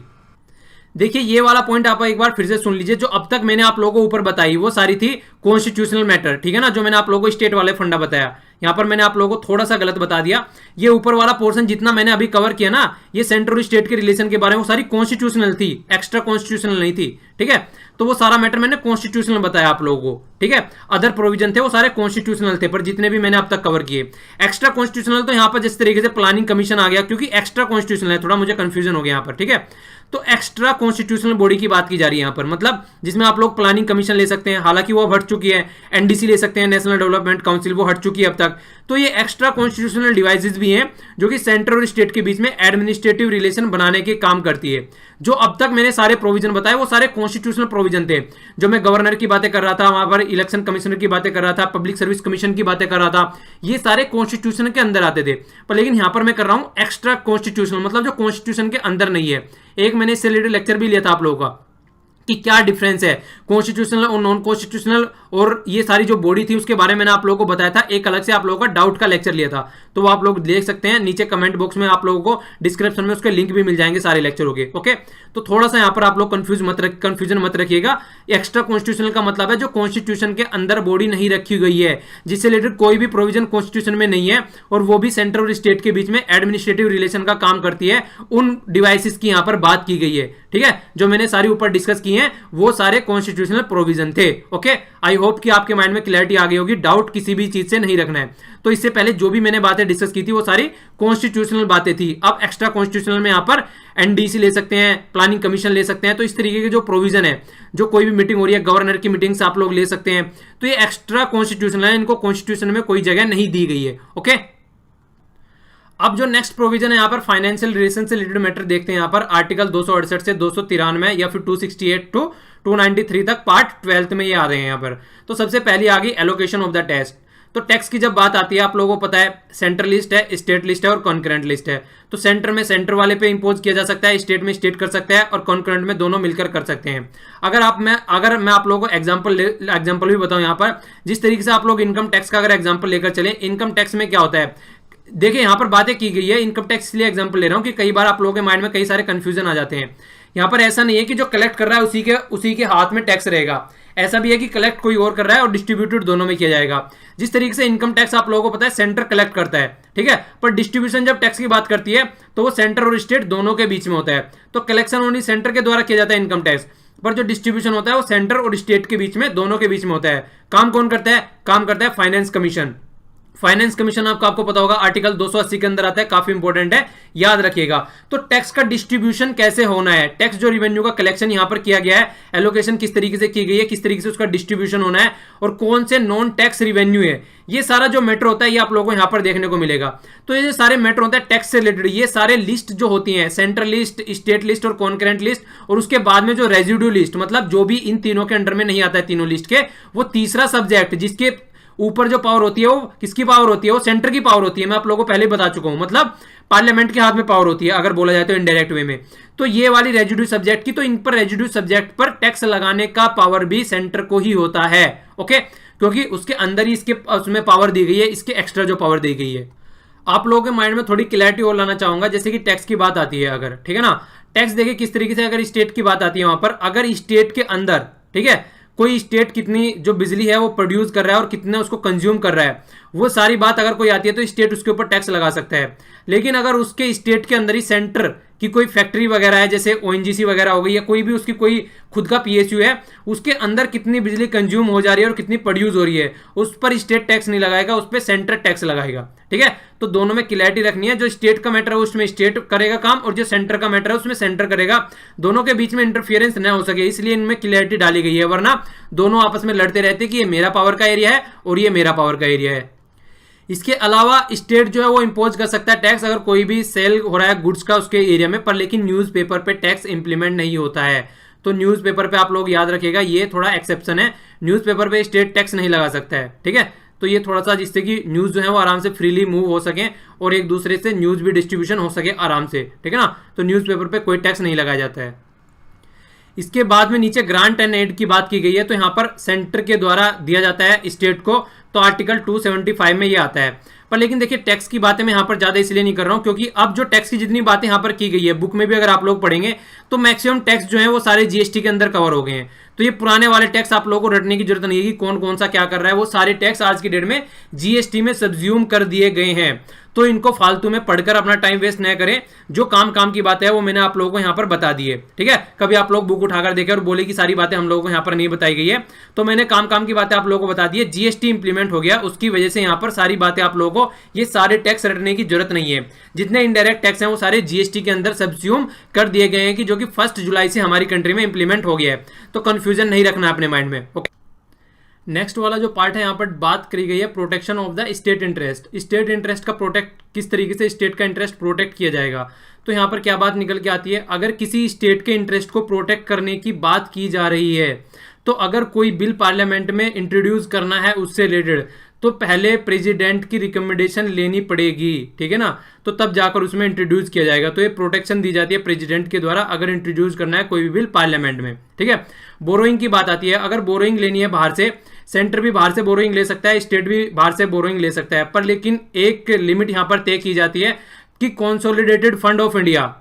देखिए ये वाला पॉइंट आप एक बार फिर से सुन लीजिए। जो अब तक मैंने आप लोगों को ऊपर बताई वो सारी थी कॉन्स्टिट्यूशनल मैटर, ठीक है ना। जो मैंने आप लोगों को स्टेट वाले फंडा बताया, यहां पर मैंने आप लोगों को थोड़ा सा गलत बता दिया। ये ऊपर वाला पोर्शन जितना मैंने अभी कवर किया ना, ये सेंट्रल स्टेट के रिलेशन के बारे में, वो सारी कॉन्स्टिट्यूशनल थी, एक्स्ट्रा कॉन्स्टिट्यूशनल नहीं थी, ठीक है। तो वो सारा मैटर मैंने कॉन्स्टिट्यूशनल बताया आप लोगों को, ठीक है। अदर प्रोविजन थे वो सारे कॉन्स्टिट्यूशनल थे, पर जितने भी मैंने अब तक कवर किए एक्स्ट्रा कॉन्स्टिट्यूशनल, तो यहां पर जिस तरीके से प्लानिंग कमीशन आ गया, क्योंकि एक्स्ट्रा कॉन्स्टिट्यूशनल है, थोड़ा मुझे कंफ्यूजन हो गया यहां पर, ठीक है। तो एक्स्ट्रा कॉन्स्टिट्यूशनल बॉडी की बात की जा रही है यहां पर, मतलब जिसमें आप लोग प्लानिंग कमीशन ले सकते हैं, हालांकि वो अब हट चुकी है। एनडीसी ले सकते हैं, नेशनल डेवलपमेंट काउंसिल, वो हट चुकी है अब तक। तो ये एक्स्ट्रा कॉन्स्टिट्यूशनल डिवाइसेस भी हैं जो कि सेंटर और स्टेट के बीच में एडमिनिस्ट्रेटिव रिलेशन बनाने के काम करती है। जो अब तक मैंने सारे प्रोविजन बताए वो सारे कॉन्स्टिट्यूशनल प्रोविजन थे। जो मैं गवर्नर की बातें कर रहा था, वहां पर इलेक्शन कमिश्नर की बातें कर रहा था, पब्लिक सर्विस कमीशन की बातें कर रहा था, ये सारे कॉन्स्टिट्यूशन के अंदर आते थे। पर लेकिन यहां पर मैं कर रहा हूं एक्स्ट्रा कॉन्स्टिट्यूशनल, मतलब जो कॉन्स्टिट्यूशन के अंदर नहीं है। एक मैंने इससे रिलेटेड लेक्चर भी लिया था आप लोगों का कि क्या डिफरेंस है कॉन्स्टिट्यूशनल और नॉन कॉन्स्टिट्यूशनल, और ये सारी जो बॉडी थी उसके बारे में मैंने आप लोगों को बताया था। एक अलग से आप लोगों का डाउट का लेक्चर लिया था, तो वो आप लोग देख सकते हैं नीचे कमेंट बॉक्स में, आप लोगों को डिस्क्रिप्शन में उसके लिंक भी मिल जाएंगे सारे लेक्चरों के। ओके। तो थोड़ा सा यहाँ पर आप लोग कंफ्यूजन मत रखिएगा। एक्स्ट्रा कॉन्स्टिट्यूशनल का मतलब है जो कॉन्स्टिट्यूशन के अंदर बॉडी नहीं रखी गई है, जिससे रिलेटेड कोई भी प्रोविजन कॉन्स्टिट्यूशन में नहीं है, और वो भी सेंट्रल और स्टेट के बीच में एडमिनिस्ट्रेटिव रिलेशन का काम करती है। उन डिवाइसेस की यहाँ पर बात की गई है, ठीक है। जो मैंने सारी ऊपर डिस्कस की हैं वो सारे कॉन्स्टिट्यूशनल प्रोविजन थे। ओके। आई होप कि आपके माइंड में क्लैरिटी आ गई होगी, डाउट किसी भी चीज से नहीं रखना है। तो इससे पहले जो भी मैंने बातें डिस्कस की थी वो सारी कॉन्स्टिट्यूशनल बातें थी। अब एक्स्ट्रा कॉन्स्टिट्यूशनल में यहाँ पर एनडीसी ले सकते हैं, प्लानिंग कमीशन ले सकते हैं। तो इस तरीके के जो प्रोविजन है, जो कोई भी मीटिंग हो रही है, गवर्नर की मीटिंग्स आप लोग ले सकते हैं। तो ये एक्स्ट्रा कॉन्स्टिट्यूशनल है, इनको कॉन्स्टिट्यूशन में कोई जगह नहीं दी गई है। ओके। अब जो नेक्स्ट प्रोविजन है यहाँ पर फाइनेंशियल रिलेशन से रिलेटेड मैटर देखते हैं यहाँ पर आर्टिकल 268 से 293 या फिर 268 टू 293 तक पार्ट 12 में ये आ रहे हैं यहाँ पर। तो सबसे पहली आ गई एलोकेशन ऑफ द टैक्स। तो टैक्स की जब बात आती है आप लोगों को पता है सेंट्रल लिस्ट है, स्टेट लिस्ट है और कॉन्करेंट लिस्ट है। तो सेंटर में सेंटर वाले पे इंपोज किया जा सकता है, स्टेट में स्टेट कर सकता है और कॉन्करेंट में दोनों मिलकर कर सकते हैं। अगर मैं आप लोगों को एग्जांपल भी बताऊं यहाँ पर, जिस तरीके से आप लोग इनकम टैक्स का अगर एग्जांपल लेकर चले, इनकम टैक्स में क्या होता है देखिए यहाँ पर बातें की गई है। इनकम टैक्स इसलिए एग्जांपल ले रहा हूं कि कई बार आप लोगों के माइंड में कई सारे कंफ्यूजन आ जाते हैं। यहाँ पर ऐसा नहीं है कि जो कलेक्ट कर रहा है उसी के हाथ में टैक्स रहेगा, ऐसा भी है कि कलेक्ट कोई और कर रहा है और डिस्ट्रीब्यूटेड दोनों में किया जाएगा। जिस तरीके से इनकम टैक्स आप लोगों को पता है सेंटर कलेक्ट करता है, ठीक है, पर डिस्ट्रीब्यूशन जब टैक्स की बात करती है तो वो सेंटर और स्टेट दोनों के बीच में होता है। तो कलेक्शन ओनली सेंटर के द्वारा किया जाता है इनकम टैक्स, पर जो डिस्ट्रीब्यूशन होता है वो सेंटर और स्टेट के बीच में, दोनों के बीच में होता है। काम कौन करता है? काम करता है फाइनेंस कमीशन। फाइनेंस कमीशन आपको पता होगा आर्टिकल 280 के अंदर आता है, काफी इंपॉर्टेंट है, याद रखिएगा। तो टैक्स का डिस्ट्रीब्यूशन कैसे होना है, टैक्स जो रिवेन्यू का कलेक्शन यहां पर किया गया है, एलोकेशन किस तरीके से की गई है, किस तरीके से उसका डिस्ट्रीब्यूशन होना है और कौन से नॉन टैक्स रिवेन्यू है, ये सारा जो मैटर होता है ये आप लोगों को यहां पर देखने को मिलेगा। तो ये जो सारे मैटर होते हैं टैक्स से रिलेटेड, ये सारे लिस्ट जो होती हैं, सेंट्रल लिस्ट, स्टेट लिस्ट और कॉन्करेंट लिस्ट, और उसके बाद में जो रेजिड्यू लिस्ट, मतलब जो भी इन तीनों के अंडर में नहीं आता है, तीनों लिस्ट के, वो तीसरा सब्जेक्ट जिसके ऊपर जो पावर होती है वो किसकी पावर होती है? वो सेंटर की पावर होती है। मैं आप लोगों को पहले बता चुका हूं, मतलब पार्लियामेंट के हाथ में पावर होती है अगर बोला जाए तो इनडायरेक्ट वे में। तो ये वाली रेजिड्यू सब्जेक्ट की, तो इन पर रेजिड्यू सब्जेक्ट पर टैक्स लगाने का पावर भी सेंटर को ही होता है, ओके, क्योंकि उसके अंदर ही इसके उसमें पावर दी गई है, इसके एक्स्ट्रा जो पावर दी गई है। आप लोगों के माइंड में थोड़ी क्लैरिटी और लाना चाहूंगा, जैसे कि टैक्स की बात आती है अगर, ठीक है ना, टैक्स देखिए किस तरीके से, अगर स्टेट की बात आती है वहां पर, अगर स्टेट के अंदर, ठीक है, कोई स्टेट कितनी जो बिजली है वो प्रोड्यूस कर रहा है और कितने उसको कंज्यूम कर रहा है, वो सारी बात अगर कोई आती है तो स्टेट उसके ऊपर टैक्स लगा सकता है। लेकिन अगर उसके स्टेट के अंदर ही सेंटर की कोई फैक्ट्री वगैरह है, जैसे ओएनजीसी वगैरह हो गई या कोई भी उसकी कोई खुद का पीएसयू है, उसके अंदर कितनी बिजली कंज्यूम हो जा रही है और कितनी प्रोड्यूस हो रही है, उस पर स्टेट टैक्स नहीं लगाएगा, उस पर सेंटर टैक्स लगाएगा, ठीक है। तो दोनों में क्लैरिटी रखनी है, जो स्टेट का मैटर है उसमें स्टेट करेगा काम और जो सेंटर का मैटर है उसमें सेंटर करेगा, दोनों के बीच में इंटरफियरेंस न हो सके, इसलिए इनमें क्लैरिटी डाली गई है, वरना दोनों आपस में लड़ते रहते कि ये मेरा पावर का एरिया है और ये मेरा पावर का एरिया है। इसके अलावा स्टेट जो है वो इंपोज कर सकता है टैक्स अगर कोई भी सेल हो रहा है गुड्स का उसके एरिया में, पर लेकिन न्यूज़पेपर पे टैक्स इंप्लीमेंट नहीं होता है। तो न्यूज़पेपर पे आप लोग याद रखिएगा, ये थोड़ा एक्सेप्शन है, न्यूज़पेपर पे स्टेट टैक्स नहीं लगा सकता है, ठीक है। तो ये थोड़ा सा, जिससे कि न्यूज़ जो है वो आराम से फ्रीली मूव हो सके और एक दूसरे से न्यूज़ भी डिस्ट्रीब्यूशन हो सके आराम से, ठीक है ना। तो न्यूज़पेपर पे कोई टैक्स नहीं लगाया जाता है। इसके बाद में नीचे ग्रांट एंड एड की बात की गई है, तो यहाँ पर सेंटर के द्वारा दिया जाता है स्टेट को, तो आर्टिकल 275 में ये आता है। पर लेकिन देखिए टैक्स की बातें मैं यहाँ पर ज्यादा इसलिए नहीं कर रहा हूँ क्योंकि अब जो टैक्स की जितनी बातें यहाँ पर की गई है, बुक में भी अगर आप लोग पढ़ेंगे तो मैक्सिमम टैक्स जो है वो सारे जीएसटी के अंदर कवर हो गए हैं। तो ये पुराने वाले टैक्स आप लोगों को रटने की जरूरत नहीं है कि कौन कौन सा क्या कर रहा है, वो सारे टैक्स आज की डेट में जीएसटी में सब्ज्यूम कर दिए गए हैं। तो इनको फालतू में पढ़कर अपना टाइम वेस्ट न करें, जो काम की बात है वो मैंने आप लोगों को यहाँ पर बता दी है, ठीक है। कभी आप लोग बुक उठाकर देखें और बोले कि सारी बातें हम लोगों को यहाँ पर नहीं बताई गई है, तो मैंने काम की बातें आप लोगों को बता दी है। जीएसटी इंप्लीमेंट हो गया, उसकी वजह से यहाँ पर सारी बातें आप लोगों को, ये सारे टैक्स रटने की जरूरत नहीं है। जितने इनडायरेक्ट टैक्स हैं वो सारे जीएसटी के अंदर सब्ज्यूम कर दिए गए हैं, कि जो कि 1 जुलाई से हमारी कंट्री में इंप्लीमेंट हो गया है। तो कंफ्यूजन नहीं रखना अपने माइंड में, ओके। नेक्स्ट वाला जो पार्ट है यहाँ पर बात करी गई है protection of the state interest. State interest का प्रोटेक्ट, किस तरीके से स्टेट का इंटरेस्ट प्रोटेक्ट किया जाएगा। तो यहाँ पर क्या बात निकल के आती है, अगर किसी स्टेट के इंटरेस्ट को प्रोटेक्ट करने की बात की जा रही है, तो अगर कोई बिल पार्लियामेंट में इंट्रोड्यूस करना है उससे रिलेटेड, तो पहले प्रेसिडेंट की रिकमेंडेशन लेनी पड़ेगी, ठीक है ना। तो तब जाकर उसमें इंट्रोड्यूस किया जाएगा। तो ये प्रोटेक्शन दी जाती है प्रेसिडेंट के द्वारा अगर इंट्रोड्यूस करना है कोई भी बिल पार्लियामेंट में, ठीक है। बोरोइंग की बात आती है, अगर बोरोइंग लेनी है बाहर से, सेंटर भी बाहर से बोरोइंग ले सकता है, स्टेट भी बाहर से बोरोइंग ले सकता है, पर लेकिन एक लिमिट यहाँ पर तय की जाती है कि कंसोलिडेटेड फंड ऑफ इंडिया,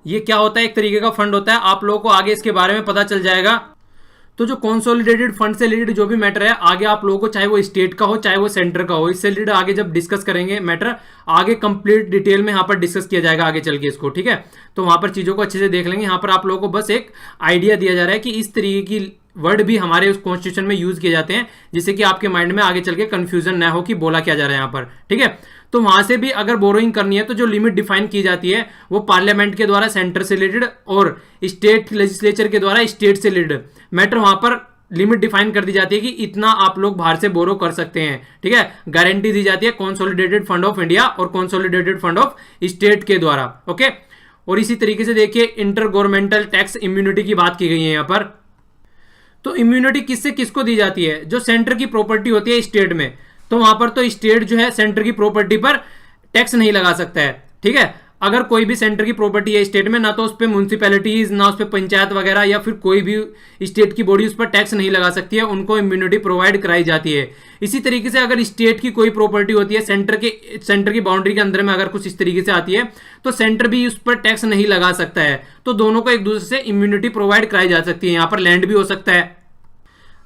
ये क्या होता है, एक तरीके का फंड होता है। आप लोगों को आगे इसके बारे में पता चल जाएगा। तो जो कंसोलिडेटेड फंड से रिलेटेड जो भी मैटर है, आगे आप लोगों को, चाहे वो स्टेट का हो चाहे वो सेंटर का हो, इससे रिलेटेड आगे जब डिस्कस करेंगे मैटर, आगे कंप्लीट डिटेल में यहाँ पर डिस्कस किया जाएगा आगे चल के इसको, ठीक है। तो वहां पर चीजों को अच्छे से देख लेंगे। यहाँ पर आप लोगों को बस एक आइडिया दिया जा रहा है कि इस तरीके की वर्ड भी हमारे उस कॉन्स्टिट्यूशन में यूज किए जाते हैं, जिससे कि आपके माइंड में आगे चल के कंफ्यूजन ना हो कि बोला क्या जा रहा है यहाँ पर, ठीक है। तो वहां से भी अगर बोरोइंग करनी है तो जो लिमिट डिफाइन की जाती है वो पार्लियामेंट के द्वारा सेंटर से रिलेटेड और स्टेट लेजिस्लेचर के द्वारा स्टेट से रिलेटेड मैटर वहां पर लिमिट डिफाइन कर दी जाती है कि इतना आप लोग बाहर से बोरो कर सकते हैं, ठीक है। गारंटी दी जाती है कंसोलिडेटेड फंड ऑफ इंडिया और कंसोलिडेटेड फंड ऑफ स्टेट के द्वारा, ओके। और इसी तरीके से देखिए इंटर गवर्नमेंटल टैक्स इम्यूनिटी की बात की गई है यहां पर। तो इम्यूनिटी किससे किसको दी जाती है? जो सेंटर की प्रॉपर्टी होती है स्टेट में, तो वहां पर तो स्टेट जो है सेंटर की प्रॉपर्टी पर टैक्स नहीं लगा सकता है, ठीक है। अगर कोई भी सेंटर की प्रॉपर्टी है स्टेट में, ना तो उस पर म्यूनसिपैलिटीज, ना उस पर पंचायत वगैरह या फिर कोई भी स्टेट की बॉडी उस पर टैक्स नहीं लगा सकती है, उनको इम्यूनिटी प्रोवाइड कराई जाती है। इसी तरीके से अगर स्टेट की कोई प्रॉपर्टी होती है सेंटर की बाउंड्री के अंदर में अगर कुछ इस तरीके से आती है, तो सेंटर भी उस पर टैक्स नहीं लगा सकता है। तो दोनों को एक दूसरे से इम्यूनिटी प्रोवाइड कराई जा सकती है। यहाँ पर लैंड भी हो सकता है,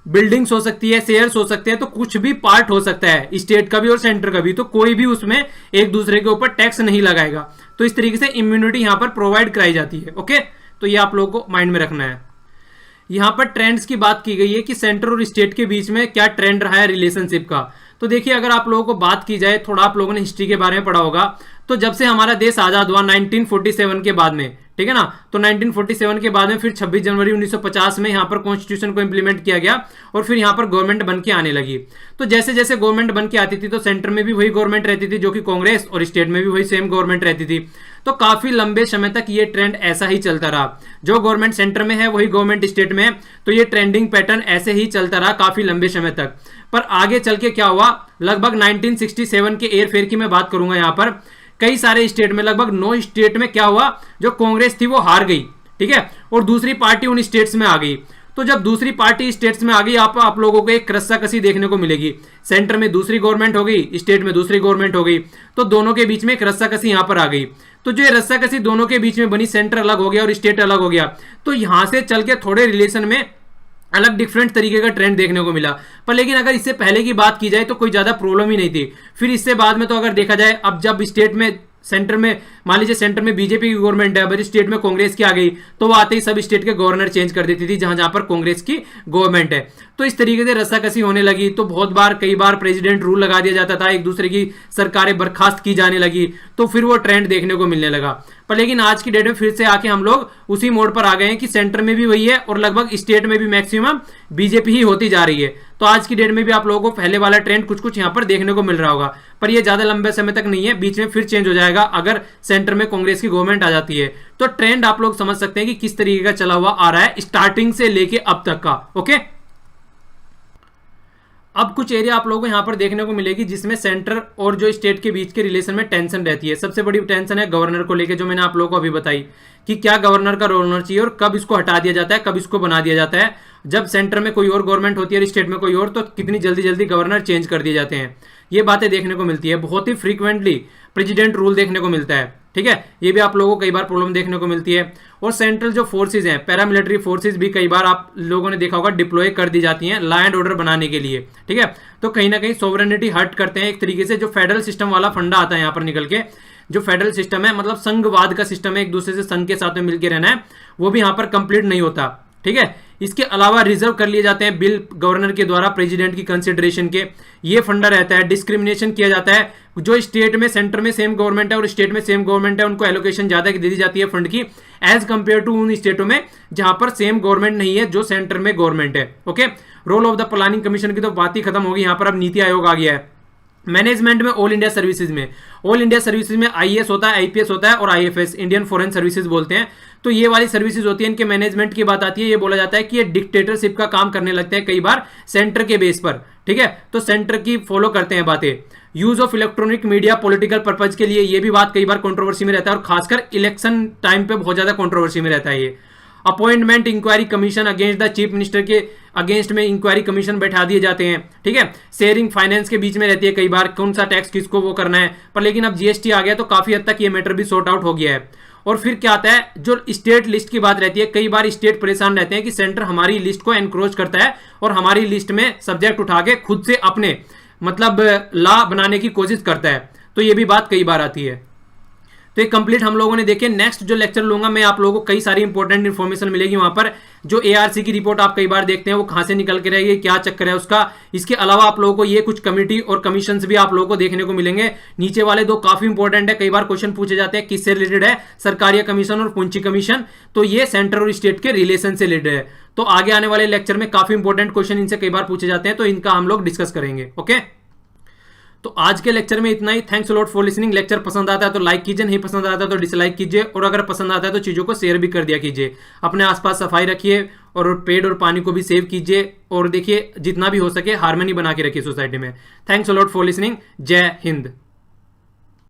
बिल्डिंग्स हो सकती है, शेयर्स हो सकते हैं, तो कुछ भी पार्ट हो सकता है स्टेट का भी और सेंटर का भी, तो कोई भी उसमें एक दूसरे के ऊपर टैक्स नहीं लगाएगा। तो इस तरीके से इम्यूनिटी यहां पर प्रोवाइड कराई जाती है, ओके। तो ये आप लोगों को माइंड में रखना है। यहां पर ट्रेंड्स की बात की गई है कि सेंटर और स्टेट के बीच में क्या ट्रेंड रहा है रिलेशनशिप का। तो देखिए अगर आप लोगों को बात की जाए, थोड़ा आप लोगों ने हिस्ट्री के बारे में पढ़ा होगा, तो जब से हमारा देश आजाद हुआ 1947 के बाद में, ठीक है ना, तो 1947 के बाद में फिर 26 जनवरी 1950 में यहाँ पर कॉन्स्टिट्यूशन को इंप्लीमेंट किया गया और फिर यहाँ पर गवर्नमेंट बन के आने लगी। तो जैसे जैसे गवर्नमेंट बन के आती थी तो सेंटर में भी वही गवर्नमेंट रहती थी जो कि कांग्रेस, और स्टेट में भी वही सेम गवर्नमेंट रहती थी। तो काफी लंबे समय तक ये ट्रेंड ऐसा ही चलता रहा, जो गवर्नमेंट सेंटर में है वही गवर्नमेंट स्टेट में है, तो ये ट्रेंडिंग पैटर्न ऐसे ही चलता रहा काफी लंबे समय तक। पर आगे चल के क्या हुआ, लगभग 1967 के एयर फेयर की मैं बात करूंगा यहाँ पर, कई सारे स्टेट में, लगभग 9 स्टेट में क्या हुआ, जो कांग्रेस थी वो हार गई, ठीक है, और दूसरी पार्टी उन स्टेट्स में आ गई। तो जब दूसरी पार्टी स्टेट्स में आ गई, आप लोगों को एक रस्साकसी देखने को मिलेगी। सेंटर में दूसरी गवर्नमेंट हो गई, स्टेट में दूसरी गवर्नमेंट हो गई, तो दोनों के बीच में एक रस्साकसी यहां पर आ गई। तो जो ये रस्साकसी दोनों के बीच में बनी, सेंटर अलग हो गया और स्टेट अलग हो गया, तो यहां से चल के थोड़े रिलेशन में अलग डिफरेंट तरीके का ट्रेंड देखने को मिला। पर लेकिन अगर इससे पहले की बात की जाए तो कोई ज्यादा प्रॉब्लम ही नहीं थी। फिर इससे बाद में तो अगर देखा जाए, अब जब स्टेट में सेंटर में, मान लीजिए सेंटर में बीजेपी की गवर्नमेंट है, अगर स्टेट में कांग्रेस की आ गई, तो वो आते ही सब स्टेट के गवर्नर चेंज कर देती थी जहां जहां पर कांग्रेस की गवर्नमेंट है। तो इस तरीके से रस्साकसी होने लगी। तो बहुत बार, कई बार प्रेसिडेंट रूल लगा दिया जाता था, एक दूसरे की सरकारें बर्खास्त की जाने लगी, तो फिर वो ट्रेंड देखने को मिलने लगा। पर लेकिन आज की डेट में फिर से आके हम लोग उसी मोड पर आ गए हैं कि सेंटर में भी वही है और लगभग स्टेट में भी मैक्सिमम बीजेपी ही होती जा रही है। तो आज की डेट में भी आप लोगों को पहले वाला ट्रेंड कुछ कुछ यहां पर देखने को मिल रहा होगा, पर ये ज्यादा लंबे समय तक नहीं है, बीच में फिर चेंज हो जाएगा अगर सेंटर में कांग्रेस की गवर्नमेंट आ जाती है। तो ट्रेंड आप लोग समझ सकते हैं कि किस तरीके का चला हुआ आ रहा है स्टार्टिंग से लेके अब तक का, ओके। अब कुछ एरिया आप लोगों को यहां पर देखने को मिलेगी जिसमें सेंटर और जो स्टेट के बीच के रिलेशन में टेंशन रहती है। सबसे बड़ी टेंशन है गवर्नर को लेकर, जो मैंने आप लोगों को अभी बताई कि क्या गवर्नर का रोल होना चाहिए और कब इसको हटा दिया जाता है, कब इसको बना दिया जाता है। जब सेंटर में कोई और गवर्नमेंट होती है और स्टेट में कोई और, तो कितनी जल्दी जल्दी गवर्नर चेंज कर दिए जाते हैं। ये बातें देखने को मिलती है। बहुत ही फ्रीक्वेंटली प्रेसिडेंट रूल देखने को मिलता है, ठीक है। ये भी आप लोगों को कई बार प्रॉब्लम देखने को मिलती है। और सेंट्रल जो फोर्सेज हैं, पैरामिलिट्री फोर्सेज भी कई बार आप लोगों ने देखा होगा डिप्लॉय कर दी जाती हैं लॉ एंड ऑर्डर बनाने के लिए, ठीक है। तो कहीं ना कहीं सोवरेनिटी हर्ट करते हैं एक तरीके से। जो फेडरल सिस्टम वाला फंडा आता है यहाँ पर निकल के, जो फेडरल सिस्टम है, मतलब संघवाद का सिस्टम है, एक दूसरे से संघ के साथ में मिलकर रहना है, वो भी यहाँ पर कंप्लीट नहीं होता, ठीक है। इसके अलावा रिजर्व कर लिए जाते हैं बिल गवर्नर के द्वारा प्रेसिडेंट की कंसिडरेशन के, ये फंडा रहता है। डिस्क्रिमिनेशन किया जाता है, जो स्टेट में, सेंटर में सेम गवर्नमेंट है और स्टेट में सेम गवर्नमेंट है, उनको एलोकेशन ज्यादा दे दी जाती है फंड की, एज कंपेयर टू उन स्टेटों में जहां पर सेम गवर्नमेंट नहीं है, जो सेंटर में गवर्नमेंट है, okay. Role of the planning commission की तो बात ही खत्म होगी, यहां पर अब नीति आयोग आ गया है। मैनेजमेंट में ऑल इंडिया सर्विसेज में आईएएस होता है, आईपीएस होता है और आईएफएस, इंडियन फॉरेन सर्विसेज बोलते हैं। तो ये वाली सर्विसेज होती है, इनके मैनेजमेंट की बात आती है। ये बोला जाता है कि ये डिक्टेटरशिप का काम करने लगते हैं कई बार सेंटर के बेस पर, ठीक है। तो सेंटर की फॉलो करते हैं बातें। Use of electronic media political purpose के लिए, ये भी बात कई बार कंट्रोवर्सी में रहता है और खासकर इलेक्शन टाइम पे बहुत ज्यादा कंट्रोवर्सी में रहता है ये। Appointment inquiry commission against the chief minister के अगेंस्ट में इंक्वायरी कमीशन बैठा दिए जाते हैं, ठीक है। शेयरिंग फाइनेंस के बीच में रहती है कई बार, कौन सा टैक्स किसको वो करना है। पर लेकिन अब जीएसटी आ गया तो काफी हद तक ये मैटर भी सॉर्ट आउट हो गया है। और फिर क्या आता है, जो स्टेट लिस्ट की बात रहती है, कई बार स्टेट परेशान रहते हैं कि सेंटर हमारी लिस्ट को एनक्रोच करता है और हमारी लिस्ट में सब्जेक्ट उठा के खुद से अपने मतलब लॉ बनाने की कोशिश करता है। तो ये भी बात कई बार आती है। तो ये कंप्लीट हम लोगों ने देखे। नेक्स्ट जो लेक्चर लूंगा मैं आप लोगों को कई सारी इंपॉर्टेंट इन्फॉर्मेशन मिलेगी वहां पर। जो एआरसी की रिपोर्ट आप कई बार देखते हैं वो कहां से निकल के रहेगी, क्या चक्कर है उसका। इसके अलावा आप लोगों को ये कुछ कमिटी और कमीशन भी आप लोगों को देखने को मिलेंगे। नीचे वाले दो काफी इंपॉर्टेंट है, कई बार क्वेश्चन पूछे जाते हैं किससे रिलेटेड है, सरकारी कमीशन और पूंजी कमीशन। तो ये सेंटर और स्टेट के रिलेशन से रिलेटेड है। तो आगे आने वाले लेक्चर में काफी इंपॉर्टेंट क्वेश्चन इनसे कई बार पूछे जाते हैं, तो इनका हम लोग डिस्कस करेंगे। ओके, तो आज के लेक्चर में इतना ही। Thanks a lot for listening. Lecture पसंद आता है तो लाइक कीजिए, नहीं पसंद आता है तो डिसलाइक कीजिए, और अगर पसंद आता है तो चीज़ों को शेयर भी कर दिया कीजिए। अपने आसपास सफाई रखिए और पेड़ और पानी को भी सेव कीजिए, और देखिए जितना भी हो सके हार्मनी बना के रखिए सोसाइटी में। Thanks a lot for listening. जय हिंद।